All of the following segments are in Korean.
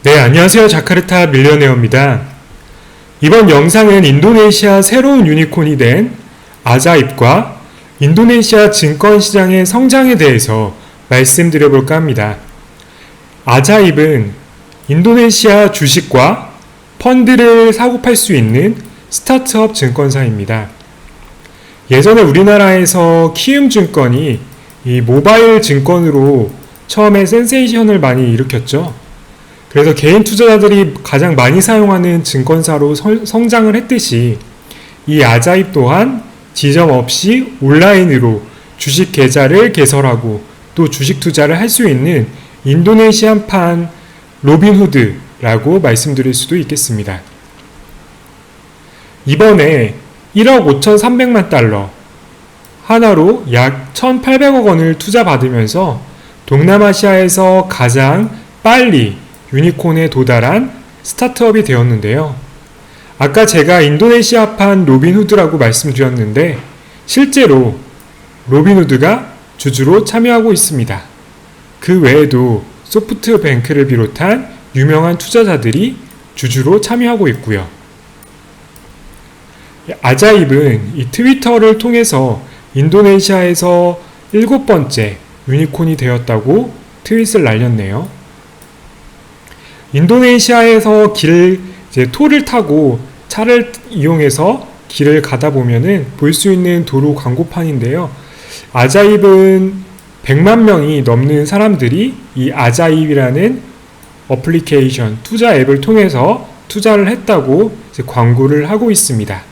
네, 안녕하세요. 자카르타 밀리어네어입니다. 이번 영상은 인도네시아 새로운 유니콘이 된 아자입과 인도네시아 증권시장의 성장에 대해서 말씀드려볼까 합니다. 아자입은 인도네시아 주식과 펀드를 사고 팔 수 있는 스타트업 증권사입니다. 예전에 우리나라에서 키움증권이 이 모바일 증권으로 처음에 센세이션을 많이 일으켰죠. 그래서 개인 투자자들이 가장 많이 사용하는 증권사로 성장을 했듯이 이 아자입 또한 지점 없이 온라인으로 주식 계좌를 개설하고 또 주식 투자를 할 수 있는 인도네시안판 로빈후드라고 말씀드릴 수도 있겠습니다. 이번에 1억 5,300만 달러 하나로 약 1,800억 원을 투자받으면서 동남아시아에서 가장 빨리 유니콘에 도달한 스타트업이 되었는데요. 아까 제가 인도네시아판 로빈후드라고 말씀드렸는데 실제로 로빈후드가 주주로 참여하고 있습니다. 그 외에도 소프트뱅크를 비롯한 유명한 투자자들이 주주로 참여하고 있고요. 아자입은 이 트위터를 통해서 인도네시아에서 7번째 유니콘이 되었다고 트윗을 날렸네요. 인도네시아에서 토를 타고 차를 이용해서 길을 가다 보면은 볼 수 있는 도로 광고판인데요. 아자입은 100만 명이 넘는 사람들이 이 아자입이라는 어플리케이션, 투자 앱을 통해서 투자를 했다고 광고를 하고 있습니다.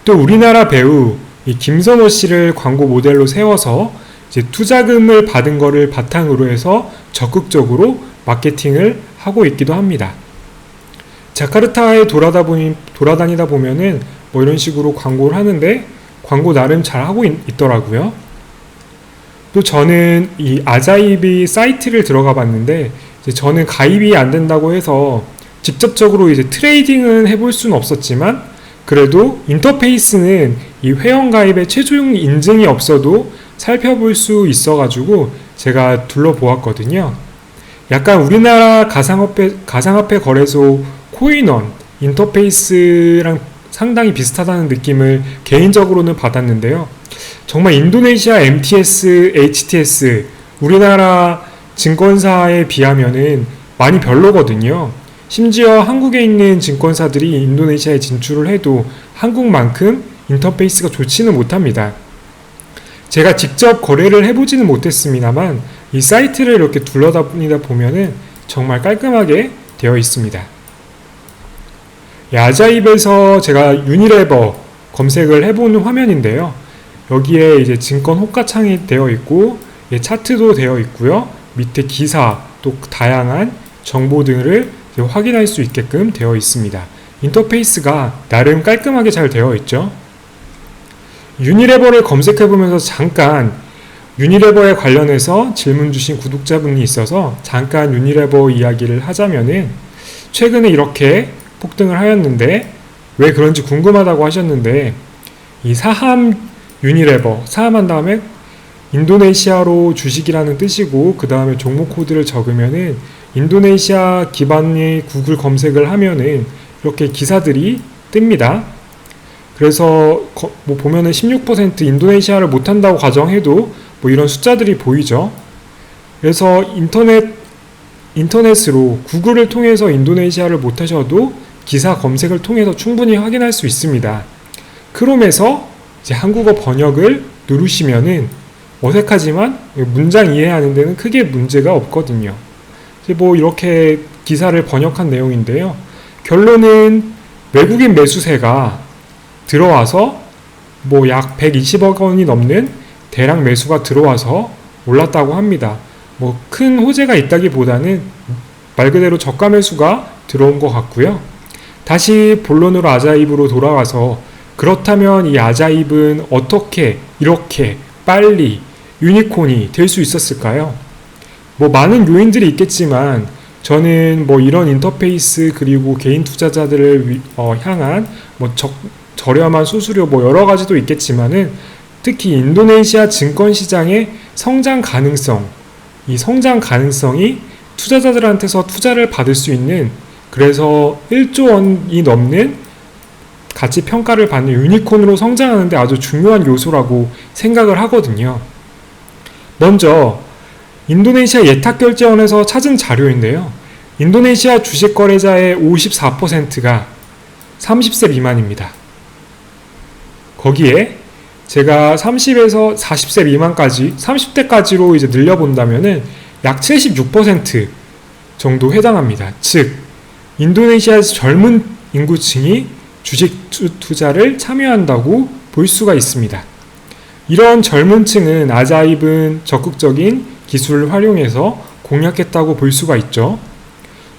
또 우리나라 배우 이 김선호 씨를 광고 모델로 세워서 투자금을 받은 거를 바탕으로 해서 적극적으로 마케팅을 하고 있기도 합니다. 자카르타에 돌아다니다 보면은 뭐 이런 식으로 광고를 하는데 광고 나름 잘 하고 있더라고요. 또 저는 이 아자입이 사이트를 들어가 봤는데 저는 가입이 안 된다고 해서 직접적으로 트레이딩은 해볼 수는 없었지만 그래도 인터페이스는 이 회원 가입의 최종 인증이 없어도 살펴볼 수 있어가지고 제가 둘러보았거든요. 약간 우리나라 가상화폐 거래소 코인원 인터페이스랑 상당히 비슷하다는 느낌을 개인적으로는 받았는데요. 정말 인도네시아 MTS, HTS, 우리나라 증권사에 비하면은 많이 별로거든요. 심지어 한국에 있는 증권사들이 인도네시아에 진출을 해도 한국만큼 인터페이스가 좋지는 못합니다. 제가 직접 거래를 해보지는 못했습니다만 이 사이트를 이렇게 둘러다니다 보면은 정말 깔끔하게 되어 있습니다. 아자입에서 제가 유니레버 검색을 해보는 화면인데요. 여기에 증권 호가창이 되어 있고 차트도 되어 있고요. 밑에 기사 또 다양한 정보 등을 확인할 수 있게끔 되어 있습니다. 인터페이스가 나름 깔끔하게 잘 되어 있죠. 유니레버를 검색해보면서 잠깐 유니레버에 관련해서 질문 주신 구독자분이 있어서 잠깐 유니레버 이야기를 하자면은 최근에 이렇게 폭등을 하였는데 왜 그런지 궁금하다고 하셨는데 이 사함 유니레버, 사함한 다음에 인도네시아로 주식이라는 뜻이고 그 다음에 종목 코드를 적으면은 인도네시아 기반의 구글 검색을 하면은 이렇게 기사들이 뜹니다. 그래서 뭐 보면은 16% 인도네시아를 못한다고 가정해도 뭐 이런 숫자들이 보이죠. 그래서 인터넷으로 구글을 통해서 인도네시아를 못하셔도 기사 검색을 통해서 충분히 확인할 수 있습니다. 크롬에서 한국어 번역을 누르시면은 어색하지만 문장 이해하는 데는 크게 문제가 없거든요. 뭐 이렇게 기사를 번역한 내용인데요. 결론은 외국인 매수세가 들어와서 뭐 약 120억 원이 넘는 대량 매수가 들어와서 올랐다고 합니다. 뭐 큰 호재가 있다기보다는 말 그대로 저가 매수가 들어온 것 같고요. 다시 본론으로 아자입으로 돌아와서 그렇다면 이 아자입은 어떻게 이렇게 빨리 유니콘이 될 수 있었을까요? 뭐 많은 요인들이 있겠지만 저는 뭐 이런 인터페이스 그리고 개인 투자자들을 향한 뭐 저렴한 수수료 뭐 여러 가지도 있겠지만은 특히 인도네시아 증권 시장의 성장 가능성, 이 성장 가능성이 투자자들한테서 투자를 받을 수 있는, 그래서 1조 원이 넘는 가치 평가를 받는 유니콘으로 성장하는데 아주 중요한 요소라고 생각을 하거든요. 먼저 인도네시아 예탁결제원에서 찾은 자료인데요. 인도네시아 주식 거래자의 54%가 30세 미만입니다. 거기에 제가 30에서 40세 미만까지 30대까지로 이제 늘려본다면은 약 76% 정도 해당합니다. 즉 인도네시아에서 젊은 인구층이 주식 투자를 참여한다고 볼 수가 있습니다. 이런 젊은 층은 아자입은 적극적인 기술을 활용해서 공략했다고 볼 수가 있죠.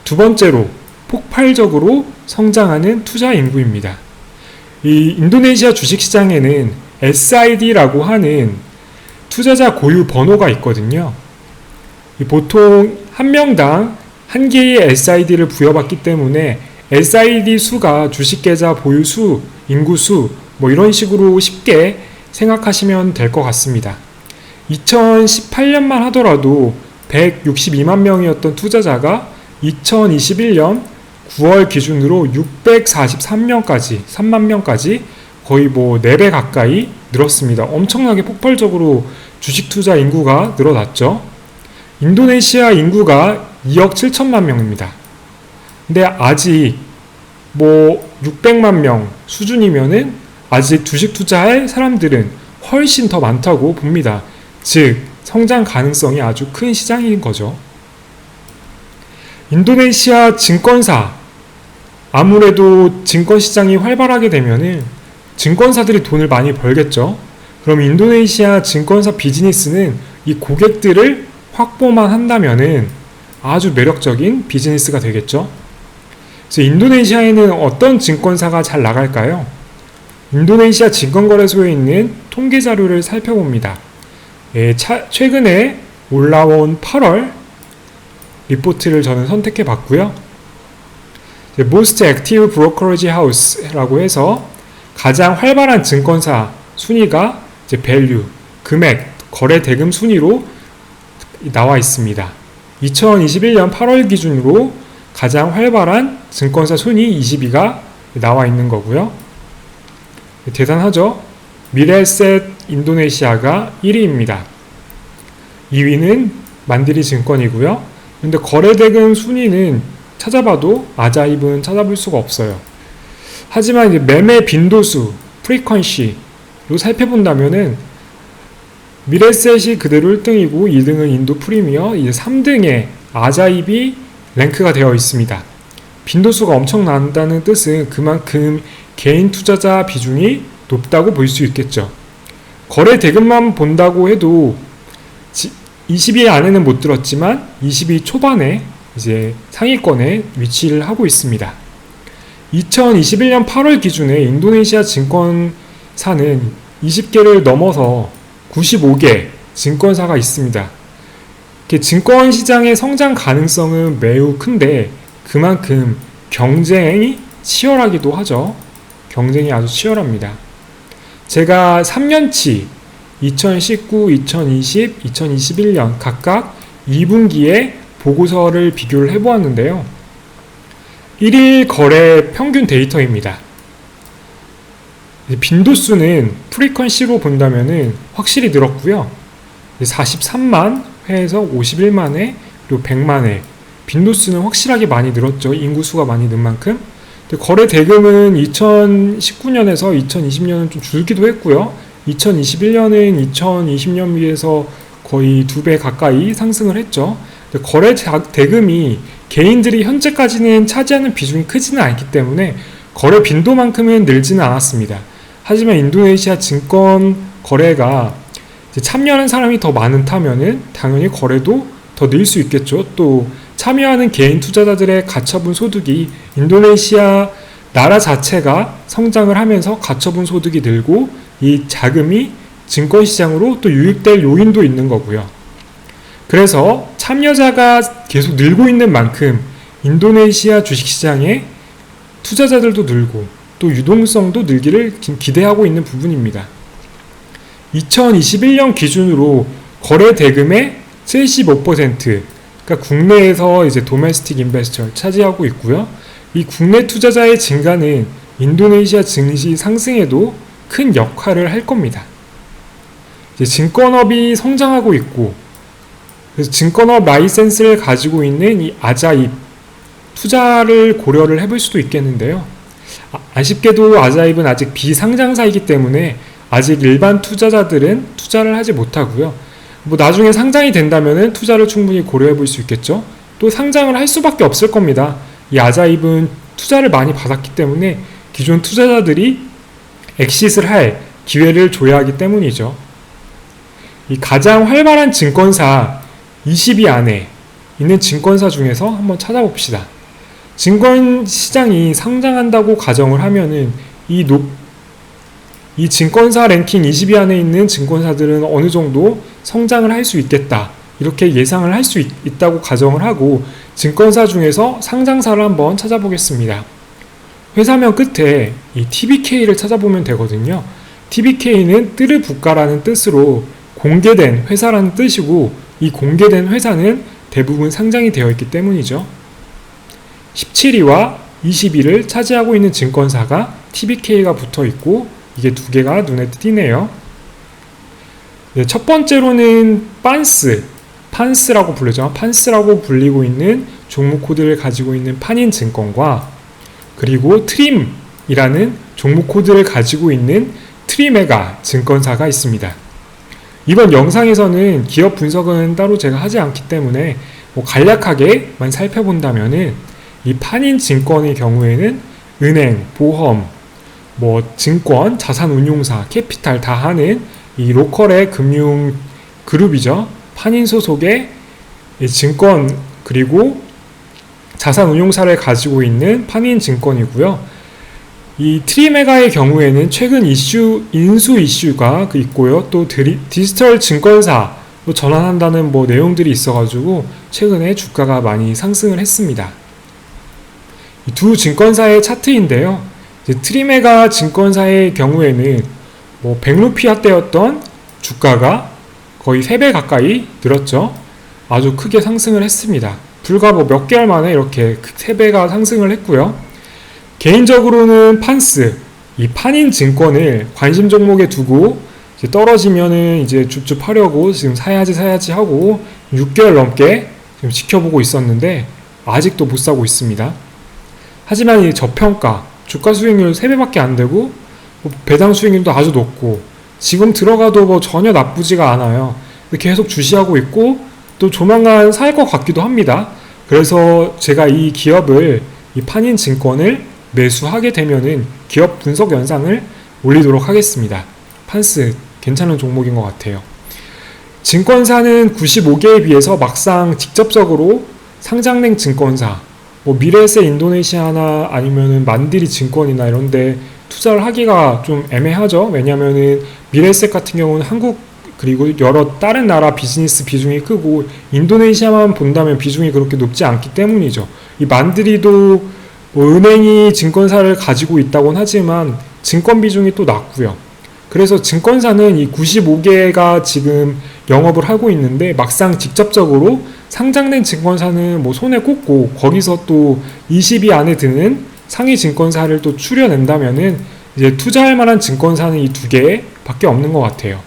두 번째로 폭발적으로 성장하는 투자 인구입니다. 이 인도네시아 주식시장에는 SID라고 하는 투자자 고유 번호가 있거든요. 보통 한 명당 한 개의 SID를 부여받기 때문에 SID 수가 주식계좌 보유 수, 인구 수, 뭐 이런 식으로 쉽게 생각하시면 될 것 같습니다. 2018년만 하더라도 162만 명이었던 투자자가 2021년 9월 기준으로 643명까지, 3만 명까지 거의 뭐 4배 가까이 늘었습니다. 엄청나게 폭발적으로 주식 투자 인구가 늘어났죠. 인도네시아 인구가 2억 7천만 명입니다. 근데 아직 뭐 600만 명 수준이면은 아직 주식 투자할 사람들은 훨씬 더 많다고 봅니다. 즉, 성장 가능성이 아주 큰 시장인 거죠. 인도네시아 증권사, 아무래도 증권시장이 활발하게 되면은 증권사들이 돈을 많이 벌겠죠. 그럼 인도네시아 증권사 비즈니스는 이 고객들을 확보만 한다면은 아주 매력적인 비즈니스가 되겠죠. 그래서 인도네시아에는 어떤 증권사가 잘 나갈까요? 인도네시아 증권거래소에 있는 통계 자료를 살펴봅니다. 최근에 올라온 8월 리포트를 저는 선택해 봤고요. Most Active Brokerage House라고 해서 가장 활발한 증권사 순위가 밸류, 금액, 거래 대금 순위로 나와 있습니다. 2021년 8월 기준으로 가장 활발한 증권사 순위 20위가 나와 있는 거고요. 대단하죠? 미래에셋 인도네시아가 1위입니다. 2위는 만디리 증권이고요. 근데 거래대금 순위는 찾아봐도 아자입은 찾아볼 수가 없어요. 하지만 이제 매매 빈도수, 프리퀀시로 살펴본다면은 미래셋이 그대로 1등이고 2등은 인도 프리미어, 이제 3등에 아자입이 랭크가 되어 있습니다. 빈도수가 엄청난다는 뜻은 그만큼 개인 투자자 비중이 높다고 볼 수 있겠죠. 거래 대금만 본다고 해도 20위 안에는 못 들었지만 20위 초반에 이제 상위권에 위치를 하고 있습니다. 2021년 8월 기준에 인도네시아 증권사는 20개를 넘어서 95개 증권사가 있습니다. 증권 시장의 성장 가능성은 매우 큰데 그만큼 경쟁이 치열하기도 하죠. 경쟁이 아주 치열합니다. 제가 3년치 2019, 2020, 2021년 각각 2분기에 보고서를 비교를 해보았는데요. 1일 거래 평균 데이터입니다. 빈도수는 프리퀀시로 본다면은 확실히 늘었고요. 43만 회에서 51만 회, 그리고 100만 회. 빈도수는 확실하게 많이 늘었죠. 인구수가 많이 는 만큼. 거래 대금은 2019년에서 2020년은 좀 줄기도 했고요. 2021년은 2020년 비해서 거의 2배 가까이 상승을 했죠. 거래 대금이 개인들이 현재까지는 차지하는 비중이 크지는 않기 때문에 거래 빈도만큼은 늘지는 않았습니다. 하지만 인도네시아 증권 거래가 참여하는 사람이 더 많다면은 당연히 거래도 더 늘 수 있겠죠. 또 참여하는 개인 투자자들의 가처분 소득이 인도네시아 나라 자체가 성장을 하면서 가처분 소득이 늘고 이 자금이 증권시장으로 또 유입될 요인도 있는 거고요. 그래서 참여자가 계속 늘고 있는 만큼 인도네시아 주식시장의 투자자들도 늘고 또 유동성도 늘기를 기대하고 있는 부분입니다. 2021년 기준으로 거래 대금의 75%, 그러니까 국내에서 이제 도메스틱 인베스터를 차지하고 있고요. 이 국내 투자자의 증가는 인도네시아 증시 상승에도 큰 역할을 할 겁니다. 이제 증권업이 성장하고 있고, 그래서 증권업 라이센스를 가지고 있는 이 아자입 투자를 고려를 해볼 수도 있겠는데요. 아쉽게도 아자입은 아직 비상장사이기 때문에 아직 일반 투자자들은 투자를 하지 못하고요. 뭐 나중에 상장이 된다면은 투자를 충분히 고려해 볼 수 있겠죠. 또 상장을 할 수밖에 없을 겁니다. 이 아자입은 투자를 많이 받았기 때문에 기존 투자자들이 엑싯을 할 기회를 줘야 하기 때문이죠. 이 가장 활발한 증권사 20위 안에 있는 증권사 중에서 한번 찾아봅시다. 증권 시장이 상장한다고 가정을 하면은 이 증권사 랭킹 20위 안에 있는 증권사들은 어느 정도 성장을 할 수 있겠다. 이렇게 예상을 할 수 있다고 가정을 하고 증권사 중에서 상장사를 한번 찾아보겠습니다. 회사명 끝에 이 TBK를 찾아보면 되거든요. TBK는 뜨르부까라는 뜻으로 공개된 회사라는 뜻이고 이 공개된 회사는 대부분 상장이 되어 있기 때문이죠. 17위와 20위를 차지하고 있는 증권사가 TBK가 붙어 있고 이게 두 개가 눈에 띄네요. 네, 첫 번째로는 판스라고 부르죠. 판스라고 불리고 있는 종목 코드를 가지고 있는 판인증권과 그리고 트림이라는 종목 코드를 가지고 있는 트리메가 증권사가 있습니다. 이번 영상에서는 기업 분석은 따로 제가 하지 않기 때문에 간략하게만 살펴본다면은 이 판인증권의 경우에는 은행, 보험, 증권, 자산운용사, 캐피탈 다 하는 이 로컬의 금융 그룹이죠. 판인 소속의 증권 그리고 자산운용사를 가지고 있는 판인증권이고요. 이 트리메가의 경우에는 최근 인수 이슈가 있고요. 또 디지털 증권사로 전환한다는 내용들이 있어가지고 최근에 주가가 많이 상승을 했습니다. 이 두 증권사의 차트인데요. 트리메가 증권사의 경우에는 100루피아 때였던 주가가 거의 3배 가까이 늘었죠. 아주 크게 상승을 했습니다. 불과 몇 개월 만에 이렇게 3배가 상승을 했고요. 개인적으로는 이 판인 증권을 관심 종목에 두고 떨어지면은 이제 줍줍 하려고 지금 사야지 하고 6개월 넘게 지금 지켜보고 있었는데 아직도 못 사고 있습니다. 하지만 이 저평가, 주가 수익률 3배밖에 안 되고 배당 수익률도 아주 높고 지금 들어가도 전혀 나쁘지가 않아요. 계속 주시하고 있고 또 조만간 살 것 같기도 합니다. 그래서 제가 이 기업을, 이 판인 증권을 매수하게 되면은 기업 분석 영상을 올리도록 하겠습니다. 판스 괜찮은 종목인 것 같아요. 증권사는 95개에 비해서 막상 직접적으로 상장된 증권사, 미래에셋 인도네시아나 아니면은 만디리 증권이나 이런데 투자를 하기가 좀 애매하죠. 왜냐면은 미래에셋 같은 경우는 한국 그리고 여러 다른 나라 비즈니스 비중이 크고 인도네시아만 본다면 비중이 그렇게 높지 않기 때문이죠. 이 만디리도 은행이 증권사를 가지고 있다곤 하지만 증권 비중이 또 낮고요. 그래서 증권사는 이 95개가 지금 영업을 하고 있는데 막상 직접적으로 상장된 증권사는 손에 꼽고 거기서 또 20위 안에 드는 상위 증권사를 또 추려낸다면은 이제 투자할 만한 증권사는 이 2개밖에 없는 것 같아요.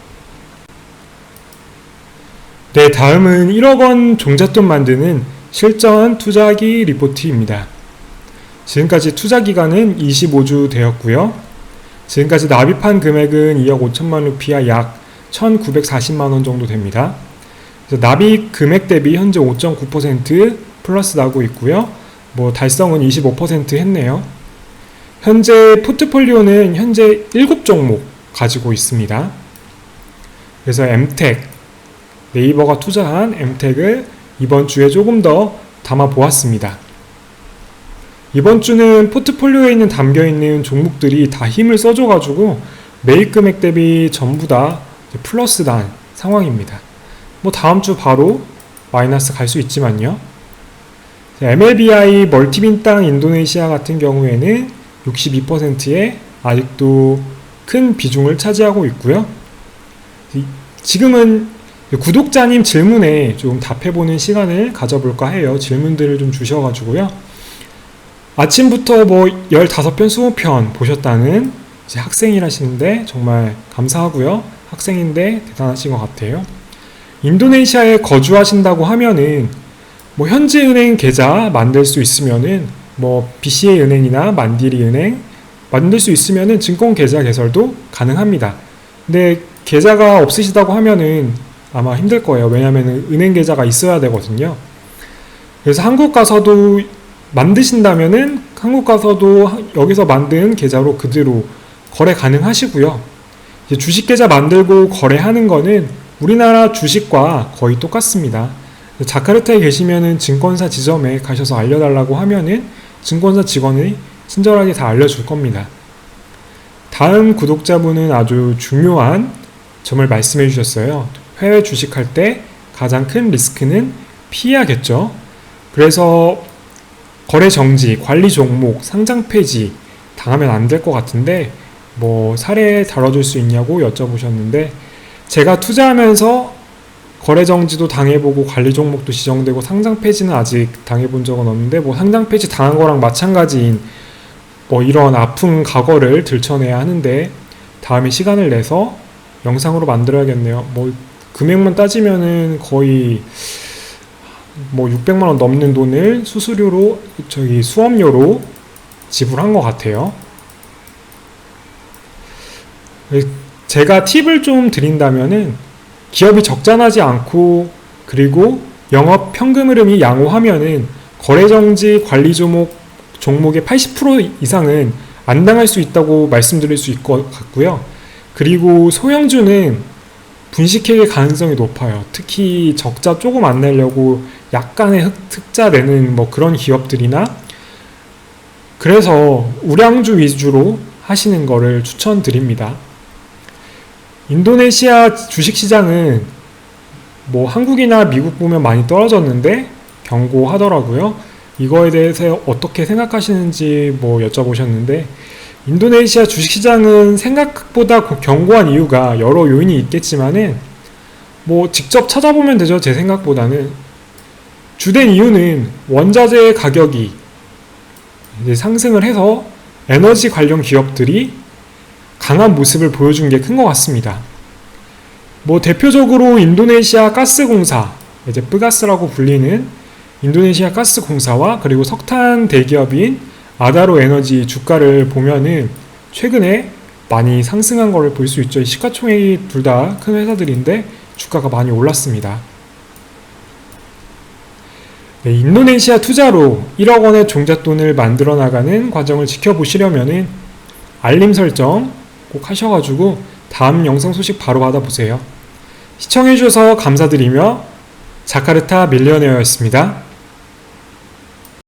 네, 다음은 1억 원 종잣돈 만드는 실전 투자기 리포트입니다. 지금까지 투자 기간은 25주 되었고요. 지금까지 납입한 금액은 2억 5천만 루피아 약 1,940만 원 정도 됩니다. 그래서 납입 금액 대비 현재 5.9% 플러스 나고 있고요. 달성은 25% 했네요. 현재 포트폴리오는 현재 7종목 가지고 있습니다. 그래서 엠텍, 네이버가 투자한 엠텍을 이번 주에 조금 더 담아 보았습니다. 이번 주는 포트폴리오에 담겨있는 종목들이 다 힘을 써줘가지고 매입 금액 대비 전부 다 플러스 난 상황입니다. 다음 주 바로 마이너스 갈 수 있지만요. MLBI 멀티빈땅 인도네시아 같은 경우에는 62%의 아직도 큰 비중을 차지하고 있고요. 지금은 구독자님 질문에 좀 답해보는 시간을 가져볼까 해요. 질문들을 좀 주셔가지고요. 아침부터 뭐 15편, 20편 보셨다는 이제 학생이라시는데 정말 감사하고요. 학생인데 대단하신 것 같아요. 인도네시아에 거주하신다고 하면은 뭐 현지은행 계좌 만들 수 있으면은 뭐 BCA 은행이나 만디리 은행 만들 수 있으면은 증권 계좌 개설도 가능합니다. 근데 계좌가 없으시다고 하면은 아마 힘들 거예요. 왜냐하면 은행 계좌가 있어야 되거든요. 그래서 한국 가서도 만드신다면은 한국 가서도 여기서 만든 계좌로 그대로 거래 가능하시고요. 이제 주식 계좌 만들고 거래하는 거는 우리나라 주식과 거의 똑같습니다. 자카르타에 계시면은 증권사 지점에 가셔서 알려달라고 하면은 증권사 직원이 친절하게 다 알려줄 겁니다. 다음 구독자분은 아주 중요한 점을 말씀해 주셨어요. 해외 주식할 때 가장 큰 리스크는 피해야겠죠. 그래서 거래 정지, 관리 종목, 상장 폐지 당하면 안 될 것 같은데 뭐 사례 다뤄줄 수 있냐고 여쭤보셨는데 제가 투자하면서 거래 정지도 당해보고 관리 종목도 지정되고 상장 폐지는 아직 당해본 적은 없는데 뭐 상장 폐지 당한 거랑 마찬가지인 뭐 이런 아픈 과거를 들춰내야 하는데 다음에 시간을 내서 영상으로 만들어야겠네요. 뭐 금액만 따지면은 거의 뭐 600만 원 넘는 돈을 수수료로 수업료로 지불한 것 같아요. 제가 팁을 좀 드린다면은 기업이 적자나지 않고 그리고 영업 현금 흐름이 양호하면은 거래정지 관리 종목의 80% 이상은 안 당할 수 있다고 말씀드릴 수 있을 것 같고요. 그리고 소형주는 분식회계 가능성이 높아요. 특히 적자 조금 안 내려고 약간의 흑자 내는 뭐 그런 기업들이나 그래서 우량주 위주로 하시는 거를 추천드립니다. 인도네시아 주식시장은 뭐 한국이나 미국 보면 많이 떨어졌는데 경고하더라고요. 이거에 대해서 어떻게 생각하시는지 뭐 여쭤보셨는데 인도네시아 주식시장은 생각보다 견고한 이유가 여러 요인이 있겠지만은 뭐 직접 찾아보면 되죠. 제 생각보다는 주된 이유는 원자재 가격이 이제 상승을 해서 에너지 관련 기업들이 강한 모습을 보여준 게 큰 것 같습니다. 뭐 대표적으로 인도네시아 가스공사, 이제 뿌가스라고 불리는 인도네시아 가스공사와 그리고 석탄 대기업인 아다로 에너지 주가를 보면은 최근에 많이 상승한 거를 볼 수 있죠. 시가총액이 둘 다 큰 회사들인데 주가가 많이 올랐습니다. 네, 인도네시아 투자로 1억 원의 종잣돈을 만들어 나가는 과정을 지켜보시려면은 알림 설정 꼭 하셔가지고 다음 영상 소식 바로 받아보세요. 시청해주셔서 감사드리며 자카르타 밀리어네어였습니다.